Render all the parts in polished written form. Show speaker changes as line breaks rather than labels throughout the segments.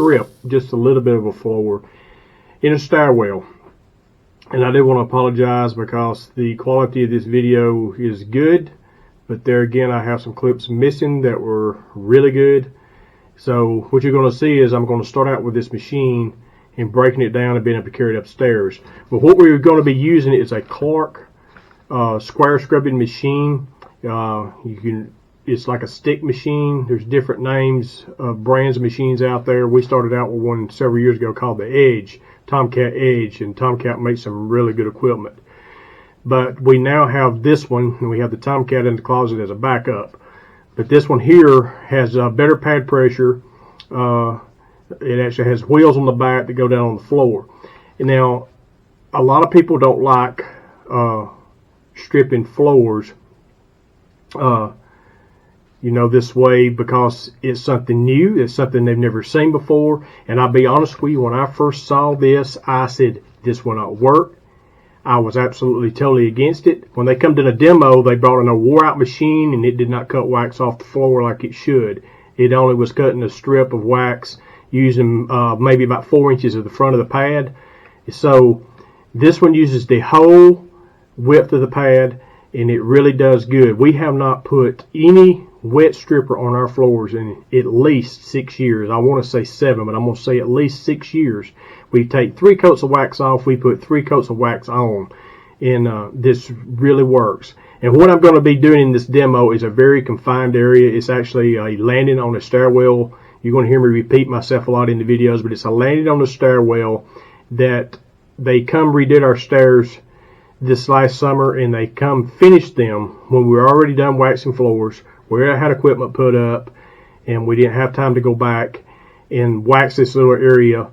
strip just a little bit of a floor in a stairwell. And I do want to apologize because the quality of this video is good, but there again I have some clips missing that were really good. So what you're going to see is I'm going to start out with this machine and breaking it down and being able to carry it upstairs. But what we're going to be using is a Clark square scrubbing machine. It's like a stick machine. There's different names of brands of machines out there. We started out with one several years ago called the Edge, Tomcat Edge, and Tomcat makes some really good equipment. But we now have this one, and we have the Tomcat in the closet as a backup. But this one here has better pad pressure. It actually has wheels on the back that go down on the floor. And now, a lot of people don't like stripping floors this way because it's something new. It's something they've never seen before. And I'll be honest with you, when I first saw this, I said, this will not work. I was absolutely totally against it. When they come to the demo, they brought in a wore-out machine, and it did not cut wax off the floor like it should. It only was cutting a strip of wax using maybe about 4 inches of the front of the pad. So this one uses the whole width of the pad, and it really does good. We have not put any wet stripper on our floors in at least 6 years. I want to say 7, but I'm going to say at least 6 years. We take 3 coats of wax off, we put 3 coats of wax on, and this really works. And what I'm going to be doing in this demo is a very confined area. It's actually a landing on a stairwell. You're going to hear me repeat myself a lot in the videos, but it's a landing on the stairwell that they come redid our stairs this last summer, and they come finish them when we were already done waxing floors. We had equipment put up, and we didn't have time to go back and wax this little area.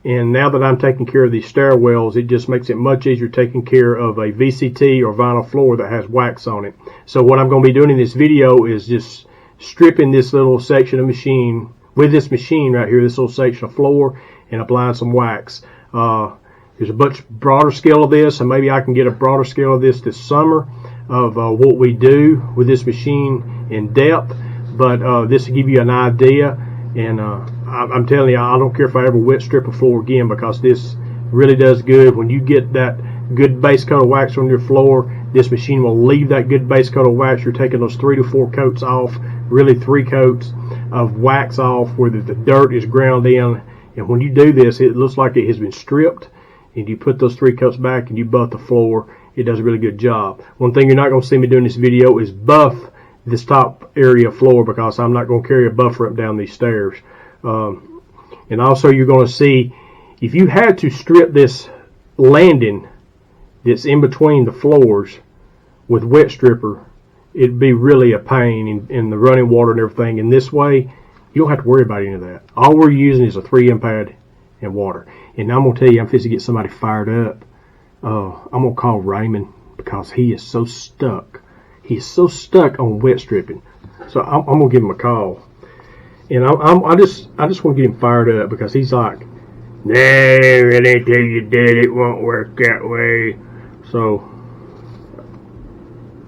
And now that I'm taking care of these stairwells, it just makes it much easier taking care of a VCT or vinyl floor that has wax on it. So what I'm going to be doing in this video is just stripping this little section of machine with this machine right here, this little section of floor, and applying some wax. There's a much broader scale of this, and maybe I can get a broader scale of this summer of what we do with this machine in depth. But this will give you an idea. And I'm telling you, I don't care if I ever wet strip a floor again, because this really does good. When you get that good base coat of wax on your floor, this machine will leave that good base coat of wax. You're taking those 3 to 4 coats off, really 3 coats of wax off where the dirt is ground in. And when you do this, it looks like it has been stripped. And you put those 3 coats back and you buff the floor. It does a really good job. One thing you're not going to see me doing this video is buff this top area floor, because I'm not going to carry a buffer up down these stairs. And also you're going to see, if you had to strip this landing that's in between the floors with wet stripper, it'd be really a pain in the running water and everything. And this way, you don't have to worry about any of that. All we're using is a 3M pad and water. And I'm going to tell you, I'm fixing to get somebody fired up. I'm going to call Raymond, because he is so stuck. He's so stuck on wet stripping. So I'm going to give him a call. And I just want to get him fired up, because he's like, no, it ain't till you did it. Won't work that way. So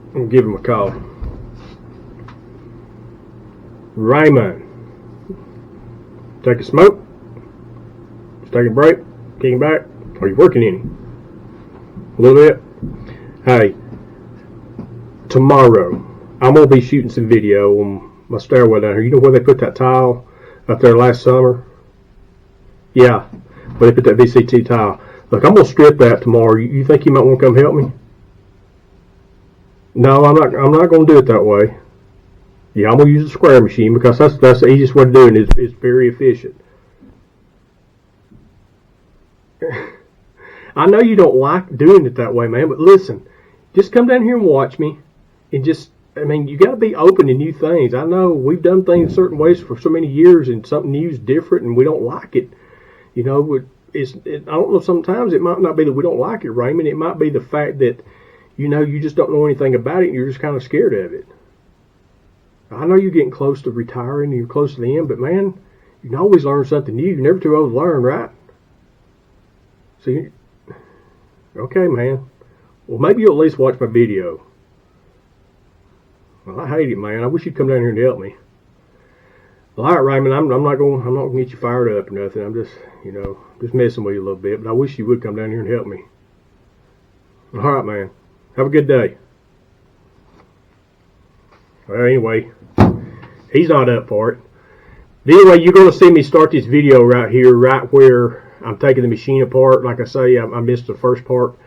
I'm going to give him a call. Raymond, take a smoke. Just take a break. Kick him back. Are you working any? A little bit? Hey, tomorrow I'm going to be shooting some video on my stairwell down here. You know where they put that tile up there last summer? Yeah, where they put that VCT tile. Look, I'm going to strip that tomorrow. You think you might want to come help me? No, I'm not going to do it that way. Yeah, I'm going to use a square machine, because that's the easiest way to do it. It's very efficient. I know you don't like doing it that way, man, but listen, just come down here and watch me, and just, I mean, you got to be open to new things. I know we've done things certain ways for so many years, and something new is different, and we don't like it. You know, I don't know, sometimes it might not be that we don't like it, Raymond. It might be the fact that, you know, you just don't know anything about it, and you're just kind of scared of it. I know you're getting close to retiring, and you're close to the end, but man, you can always learn something new. You're never too old to learn, right? So, okay, man. Well, maybe you'll at least watch my video. Well, I hate it, man. I wish you'd come down here and help me. Well, all right, Raymond, I'm not gonna get you fired up or nothing. I'm just, just messing with you a little bit. But I wish you would come down here and help me. All right, man. Have a good day. Well, anyway, he's not up for it. But anyway, you're going to see me start this video right here, right where I'm taking the machine apart. Like I say, I missed the first part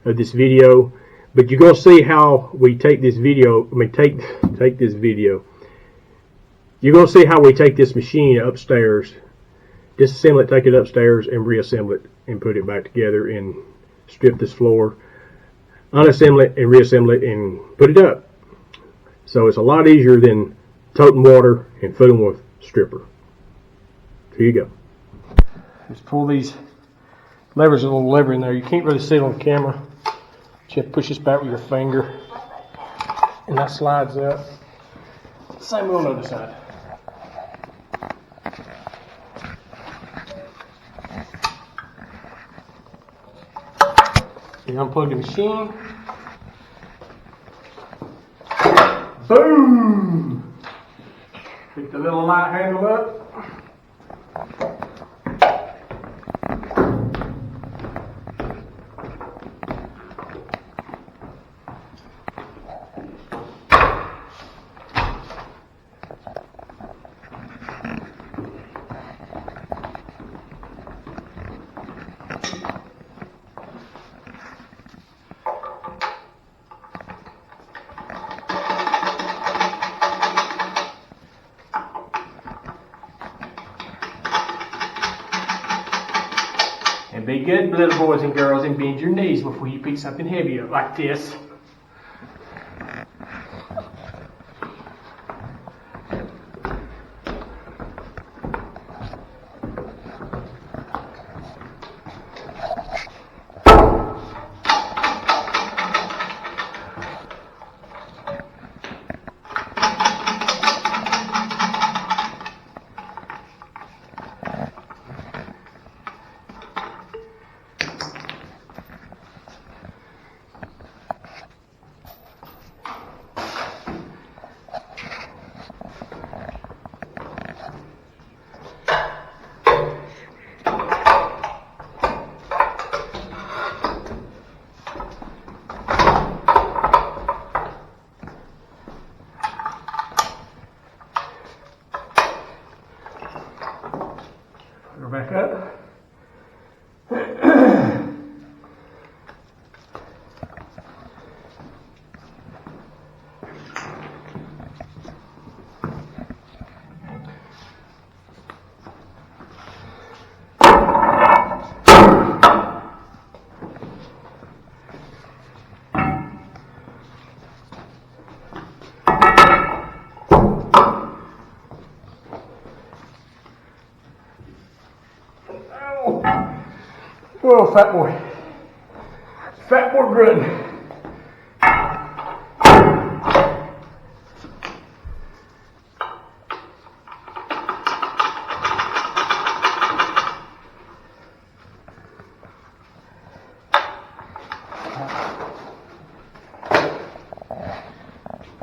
of this video. But you're going to see how we take this video, take this video. You're going to see how we take this machine upstairs, disassemble it, take it upstairs, and reassemble it, and put it back together, and strip this floor, unassemble it, and reassemble it, and put it up. So it's a lot easier than toting water and fooling with stripper. Here you go. Just pull these levers, a little lever in there. You can't really see it on camera. You have to push this back with your finger, and that slides up. Same on the other side. You unplug the machine. Boom! Pick the little light handle up. And be good, little boys and girls, and bend your knees before you pick something heavy up like this. Go back up. Oh, fat boy. Fat boy grunting.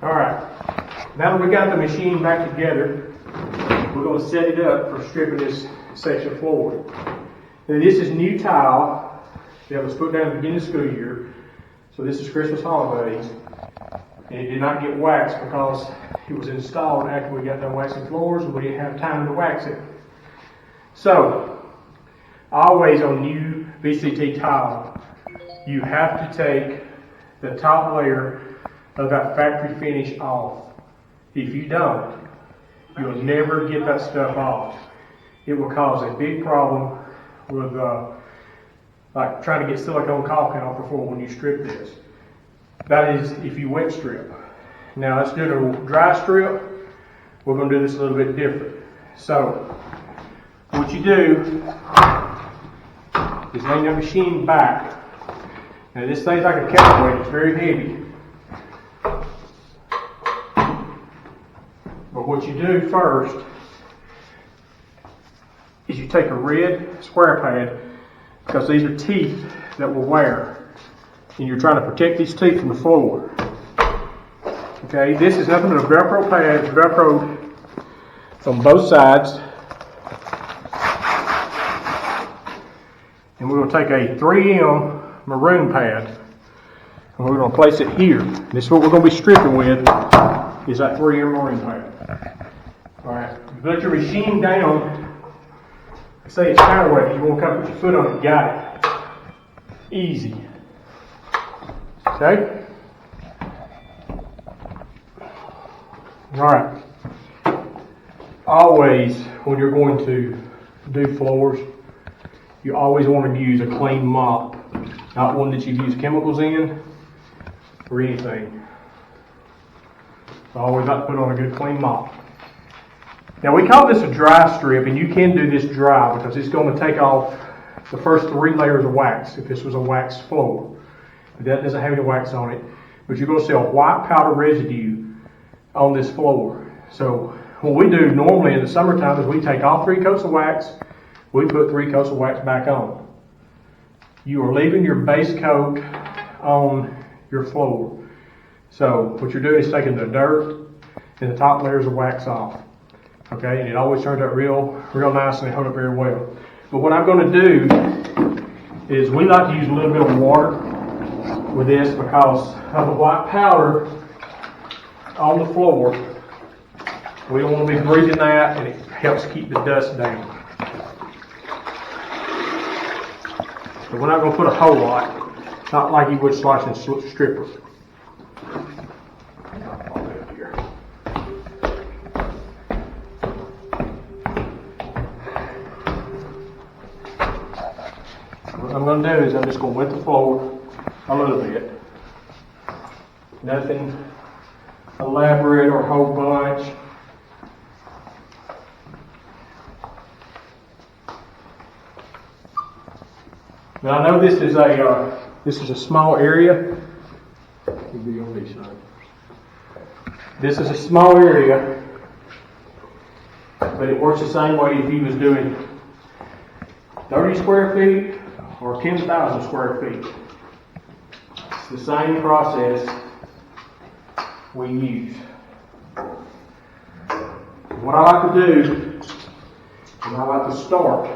Alright, now that we got the machine back together, we're going to set it up for stripping this section forward. Now this is new tile that was put down at the beginning of the school year. So this is Christmas holidays. And it did not get waxed because it was installed after we got done waxing floors and we didn't have time to wax it. So, always on new VCT tile, you have to take the top layer of that factory finish off. If you don't, you'll never get that stuff off. It will cause a big problem with like trying to get silicone caulking off the floor when you strip this. That is if you wet strip. Now let's do a dry strip. We're going to do this a little bit different. So what you do is lay your machine back. Now this thing's like a counterweight, it's very heavy. But what you do first is you take a red square pad, because these are teeth that will wear, and you're trying to protect these teeth from the floor. Okay, this is nothing but a Velcro pad, Velcro on both sides. And we're going to take a 3M maroon pad and we're going to place it here. This is what we're going to be stripping with, is that 3M maroon pad. Alright, put your machine down. Say it's counterweight, you want to come put your foot on it, got it. Easy. Okay? Alright. Always, when you're going to do floors, you always want to use a clean mop, not one that you've used chemicals in or anything. So always like to put on a good clean mop. Now we call this a dry strip, and you can do this dry because it's going to take off the first 3 layers of wax if this was a wax floor. That doesn't have any wax on it, but you're going to see a white powder residue on this floor. So what we do normally in the summertime is we take all 3 coats of wax, we put 3 coats of wax back on. You are leaving your base coat on your floor. So what you're doing is taking the dirt and the top layers of wax off. Okay, and it always turns out real nice and they hold up very well. But what I'm going to do is we like to use a little bit of water with this because of the white powder on the floor. We don't want to be breathing that, and it helps keep the dust down. But we're not going to put a whole lot, not like you would slicing strippers. What I'm going to do is I'm just going to wet the floor a little bit. Nothing elaborate or a whole bunch. Now I know this is a small area. This is a small area, but it works the same way if you was doing 30 square feet or 10,000 square feet. It's the same process we use. What I like to do is I like to start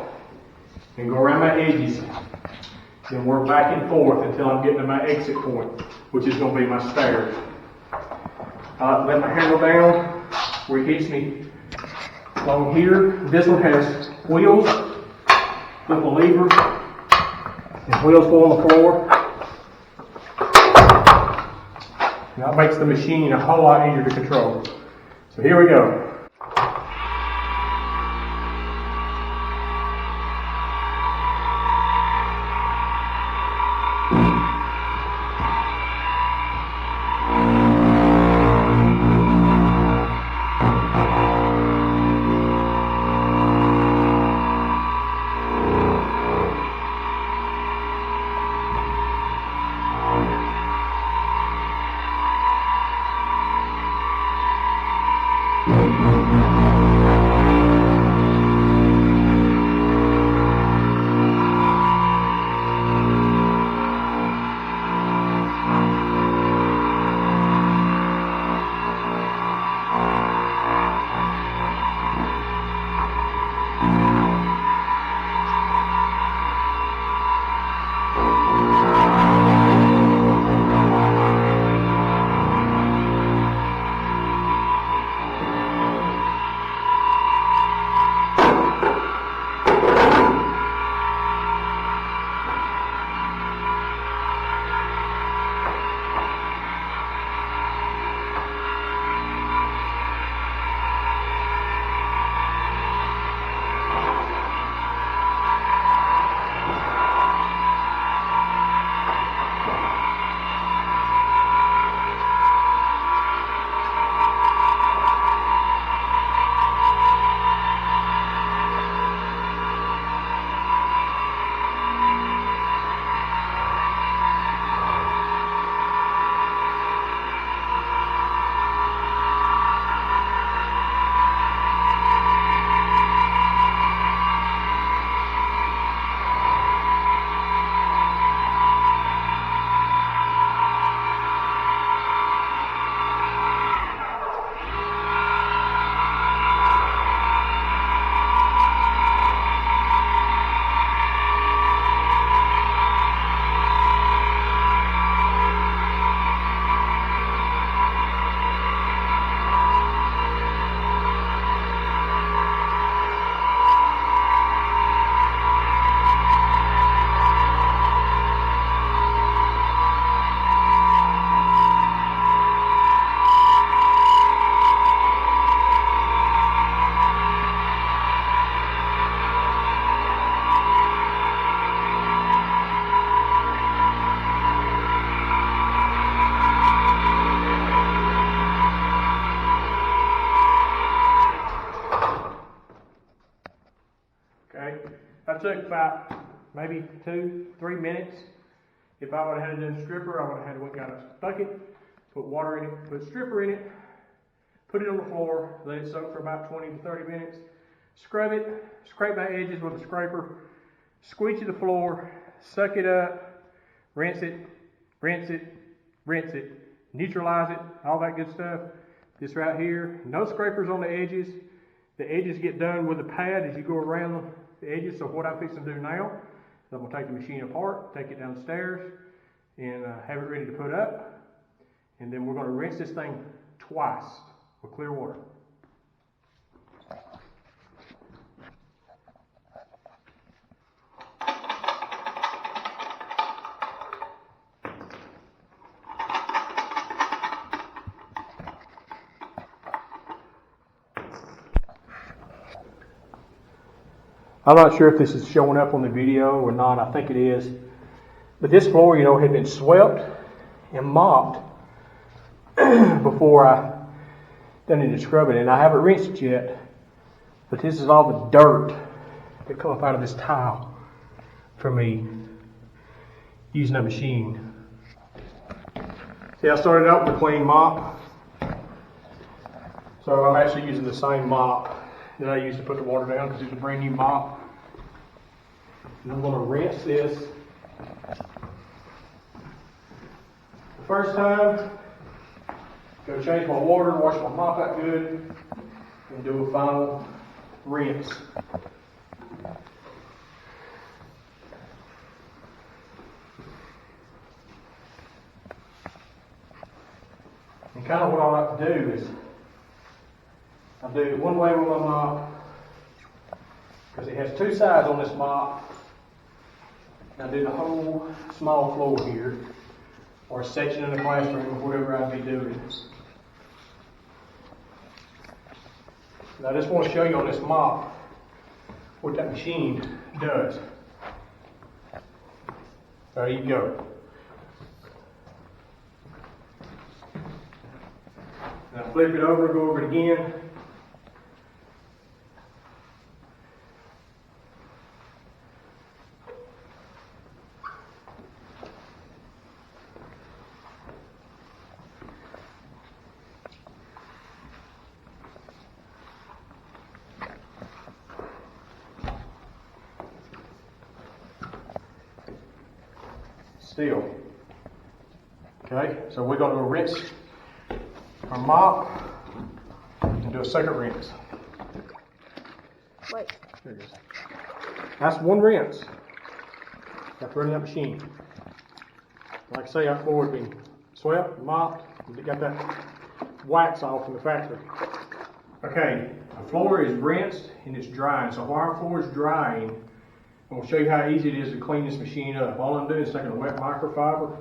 and go around my edges, then work back and forth until I'm getting to my exit point, which is going to be my stairs. I like to let my handle down where it hits me along here. This one has wheels, flip a lever, and wheels go on the floor. And that makes the machine a whole lot easier to control. So here we go. took about maybe 2-3 minutes. If I would have had it done stripper, I would have had to went got a bucket, put water in it, put stripper in it, put it on the floor, let it soak for about 20 to 30 minutes, scrub it, scrape my edges with a scraper, squeegee the floor, suck it up, rinse it, rinse it, rinse it, neutralize it, all that good stuff. This right here, no scrapers on the edges. The edges get done with a pad as you go around the edges. So what I'm fixing to do now is I'm going to take the machine apart, take it downstairs, and have it ready to put up. And then we're going to rinse this thing twice with clear water. I'm not sure if this is showing up on the video or not. I think it is. But this floor, you know, had been swept and mopped before I done any scrubbing. And I haven't rinsed it yet. But this is all the dirt that come up out of this tile from me using a machine. See, I started out with a clean mop. So I'm actually using the same mop that I used to put the water down because it's a brand new mop. And I'm going to rinse this. The first time, go change my water, wash my mop out good, and do a final rinse. And kind of what I like to do is I do it one way with my mop because it has two sides on this mop. I do the whole small floor here, or a section in the classroom, or whatever I'd be doing. And I just want to show you on this mop what that machine does. There you go. Now flip it over, go over it again. Still. Okay, so we're going to rinse our mop and do a second rinse.
Wait.
There it is. That's one rinse after running that machine. Like I say, our floor has been swept, mopped, and got that wax off from the factory. Okay, the floor is rinsed and it's drying. So while our floor is drying, I'm going to show you how easy it is to clean this machine up. All I'm doing is taking a wet microfiber,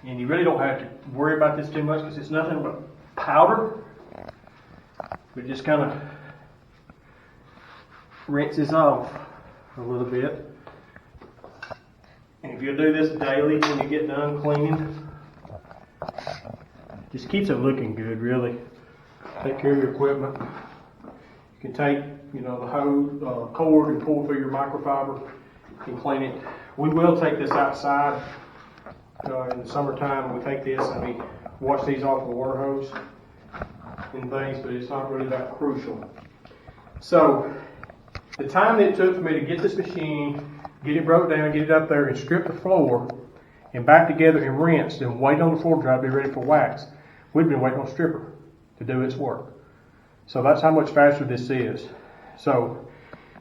and you really don't have to worry about this too much because it's nothing but powder. But just kind of rinse this off a little bit. And if you do this daily when you get done cleaning, just keeps it looking good, really. Take care of your equipment. You can take, you know, the hose, cord and pull through your microfiber and clean it. We will take this outside in the summertime. We take this and we wash these off with a water hose and things, but it's not really that crucial. So the time that it took for me to get this machine, get it broke down, get it up there and strip the floor and back together and rinsed and wait on the floor dry to be ready for wax, we've been waiting on a stripper to do its work. So that's how much faster this is. So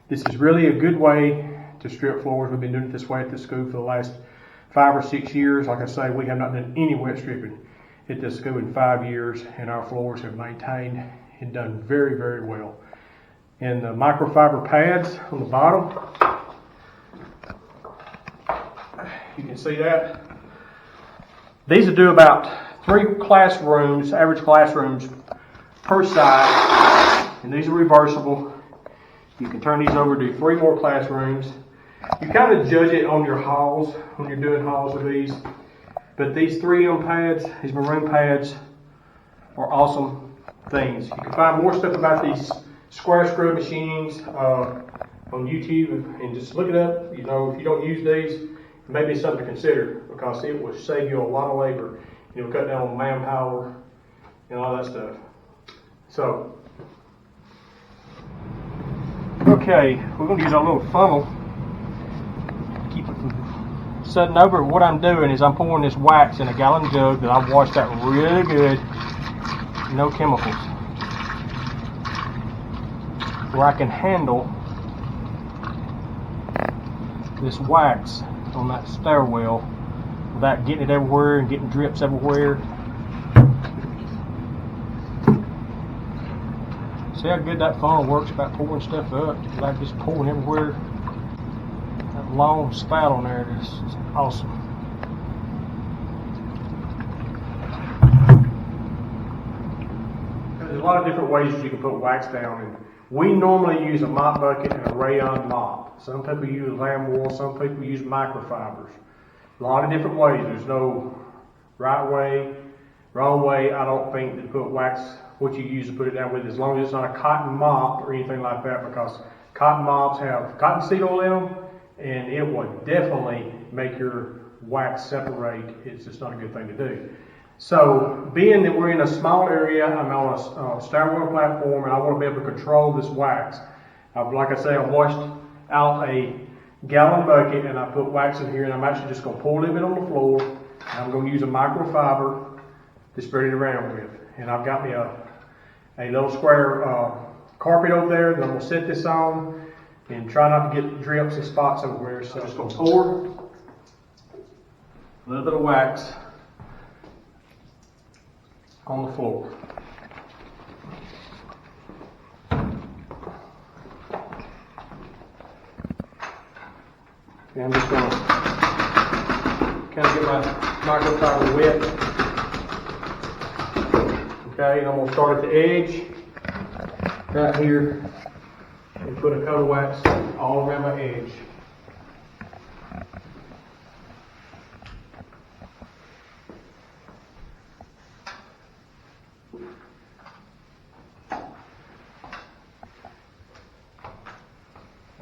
this is really a good way to strip floors. We've been doing it this way at the school for the last 5 or 6 years. Like I say, we have not done any wet stripping at this school in 5 years, and our floors have maintained and done very, very well. And the microfiber pads on the bottom, you can see that. These will do about 3 classrooms, average classrooms per side, and these are reversible. You can turn these over to 3 more classrooms. You kind of judge it on your halls when you're doing halls with these, but these 3M pads, these maroon pads, are awesome things. You can find more stuff about these square screw machines on YouTube and just look it up. You know, if you don't use these, maybe it's something to consider, because it will save you a lot of labor. You'll cut down on manpower and all that stuff. So, okay, we're going to use our little funnel. Keep it from setting over. What I'm doing is I'm pouring this wax in a gallon jug that I've washed out really good, no chemicals, where I can handle this wax on that stairwell without getting it everywhere and getting drips everywhere. See how good that funnel works about pouring stuff up, like just pouring everywhere. That long spout on there is awesome. There's a lot of different ways that you can put wax down, and we normally use a mop bucket and a rayon mop. Some people use lamb wool, some people use microfibers. A lot of different ways. There's no right way, wrong way. I don't think to put wax, what you use to put it down with, as long as it's not a cotton mop or anything like that, because cotton mops have cottonseed oil in them, and it would definitely make your wax separate. It's just not a good thing to do. So, being that we're in a small area, I'm on a stairwell platform, and I want to be able to control this wax. Like I say, I washed out a gallon bucket, and I put wax in here, and I'm actually just going to pour a little bit on the floor, and I'm going to use a microfiber to spread it around with. And I've got me a little square carpet over there that I'm going to set this on, and try not to get drips and spots everywhere. So I'm just going to pour a little bit of wax on the floor. And I'm just going to kind of get my microfiber wet. Okay, and I'm going to start at the edge right here and put a coat of wax all around my edge.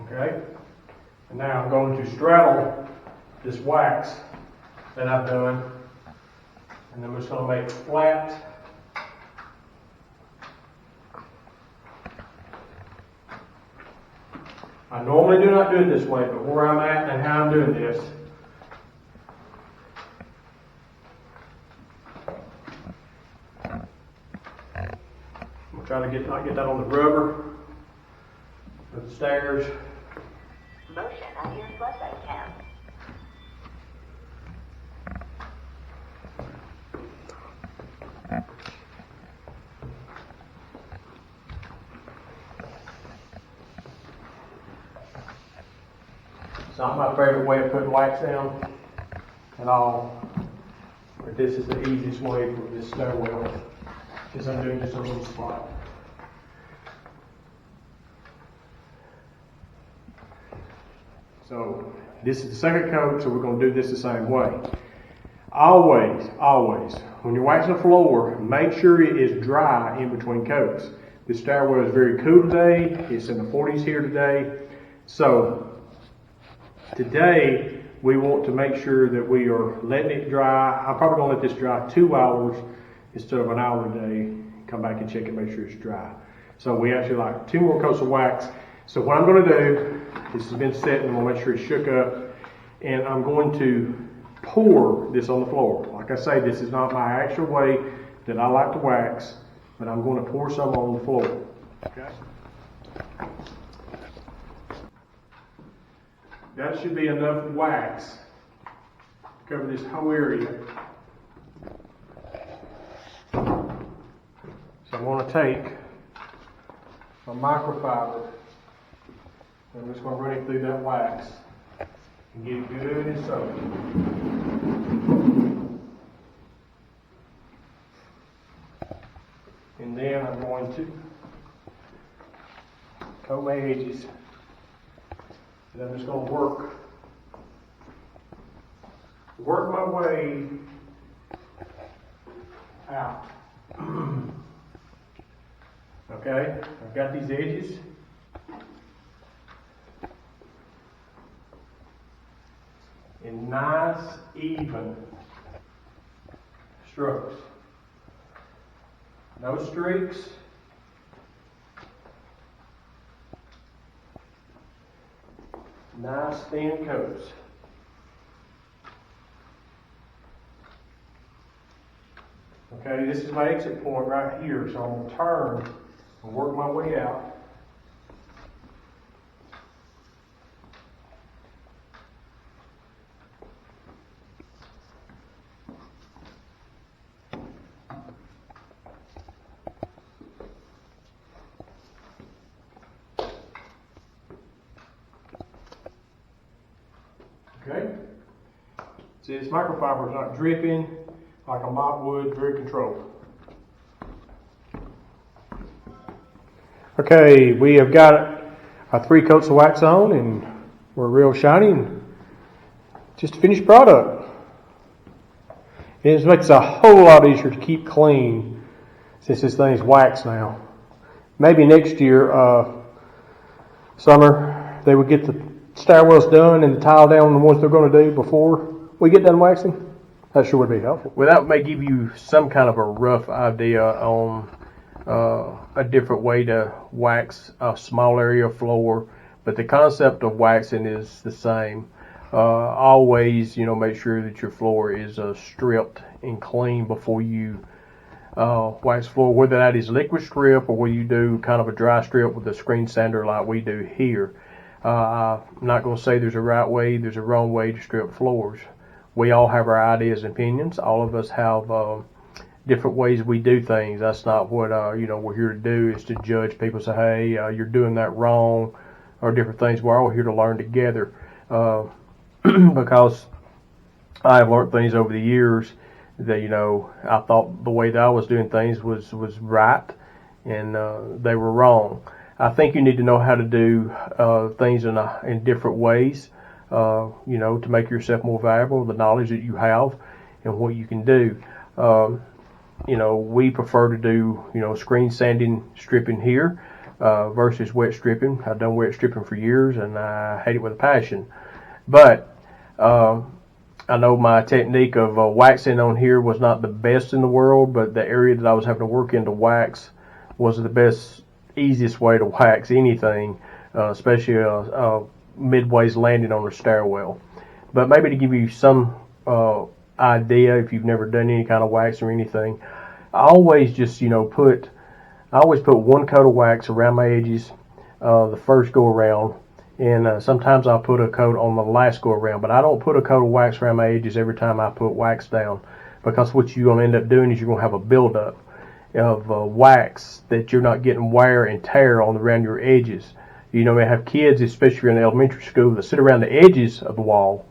Okay, and now I'm going to straddle this wax that I've done, and I'm just going to make it flat. I normally do not do it this way, but where I'm at and how I'm doing this, I'm going to try to not get that on the rubber of the stairs.
Motion on your flashlight cam.
It's not my favorite way of putting wax down at all, but this is the easiest way for this stairwell, because I'm doing just a little spot. So this is the second coat, so we're going to do this the same way. Always, when you're waxing the floor, make sure it is dry in between coats. This stairwell is very cool today. It's in the 40s here today. So today we want to make sure that we are letting it dry. I'm probably going to let this dry 2 hours instead of an hour a day. Come back and check it, make sure it's dry. So we actually like 2 more coats of wax. So what I'm going to do, this has been set, and I'm going to make sure it's shook up, and I'm going to pour this on the floor. Like I say, this is not my actual way that I like to wax, but I'm going to pour some on the floor. Okay. That should be enough wax to cover this whole area. So I'm going to take my microfiber, and I'm just going to run it through that wax and get it good and soaked. And then I'm going to coat my edges. And I'm just going to work my way out. Okay, I've got these edges. in nice, even strokes. No streaks. Nice thin coats. Okay, this is my exit point right here, so I'm going to turn and work my way out. Okay. See, this microfiber is not dripping like a mop would, very controlled. Okay, we have got our 3 coats of wax on and we're real shiny and just a finished product. It makes it a whole lot easier to keep clean since this thing's wax now. Maybe next year, summer, they would get the stairwells done and the tile down on the ones they're going to do before we get done waxing. That sure would be helpful. Well, that may give you some kind of a rough idea on a different way to wax a small area of floor, but the concept of waxing is the same. Always, make sure that your floor is stripped and clean before you wax floor, whether that is liquid strip or whether you do kind of a dry strip with a screen sander like we do here. I'm not going to say there's a right way, there's a wrong way to strip floors. We all have our ideas and opinions. All of us have different ways we do things. That's not what we're here to do, is to judge people, say, hey, you're doing that wrong, or different things. We're all here to learn together, because I have learned things over the years that I thought the way that I was doing things was right, and they were wrong. I think you need to know how to do things in different ways, to make yourself more valuable, the knowledge that you have and what you can do. We prefer to do, screen sanding, stripping here versus wet stripping. I've done wet stripping for years and I hate it with a passion. But I know my technique of waxing on here was not the best in the world, but the area that I was having to work in to wax was the best, easiest way to wax anything, especially midways landing on a stairwell. But maybe to give you some idea, if you've never done any kind of wax or anything, I always just put 1 coat of wax around my edges the first go around, and sometimes I'll put a coat on the last go around, but I don't put a coat of wax around my edges every time I put wax down, because what you're going to end up doing is you're going to have a buildup of wax that you're not getting wear and tear on around your edges. You may have kids, especially in elementary school, that sit around the edges of the wall.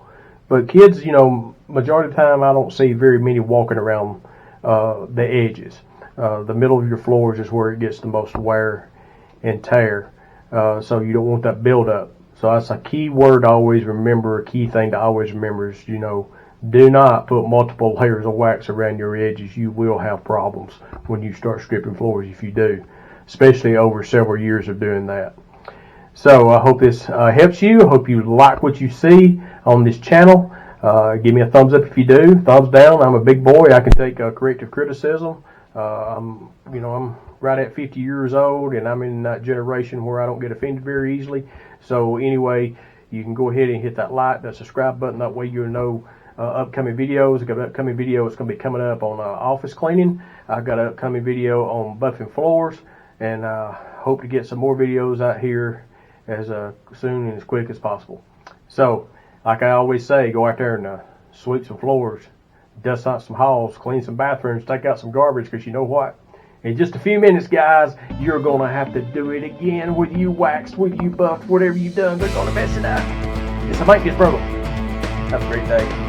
But kids, majority of the time I don't see very many walking around the edges. The middle of your floors is where it gets the most wear and tear. So you don't want that buildup. So that's a key word to always remember, a key thing to always remember is, do not put multiple layers of wax around your edges. You will have problems when you start stripping floors if you do, especially over several years of doing that. So I hope this helps you. I hope you like what you see on this channel. Give me a thumbs up if you do. Thumbs down. I'm a big boy. I can take corrective criticism. I'm right at 50 years old, and I'm in that generation where I don't get offended very easily. So anyway, you can go ahead and hit that like, that subscribe button. That way you'll know upcoming videos. I've got an upcoming video that's going to be coming up on office cleaning. I've got an upcoming video on buffing floors, and hope to get some more videos out here as soon and as quick as possible. So, like I always say, go out there and sweep some floors, dust out some halls, clean some bathrooms, take out some garbage, because you know what? In just a few minutes, guys, you're going to have to do it again. Whether you waxed, whether you buffed, whatever you've done, they're going to mess it up. It's a Mike's Brother. Have a great day.